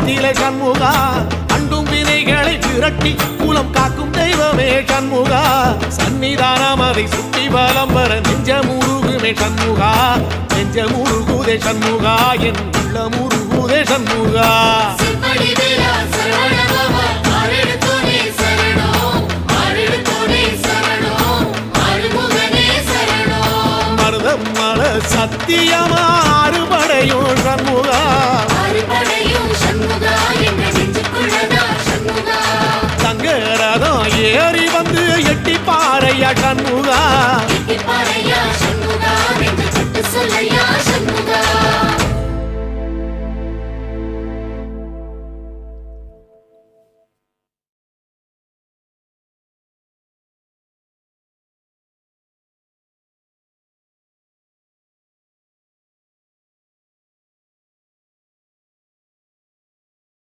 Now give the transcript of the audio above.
நிலை சண்முகா அண்டும் வினைகளை விரட்டி குலம் காக்கும் தெய்வமே சண்முகா சன்னிதானம் அதை சுற்றி பலம் வர நெஞ்சமுருகுமே சண்முகா நெஞ்சமுருகுதே சண்முகா என் உள்ளமுருகுதே சண்முகா மருதம் மல சத்தியமா அறுபடையும் சண்முகா தங்கரதம் ஏறி வந்து எட்டி பாறையா சண்முகா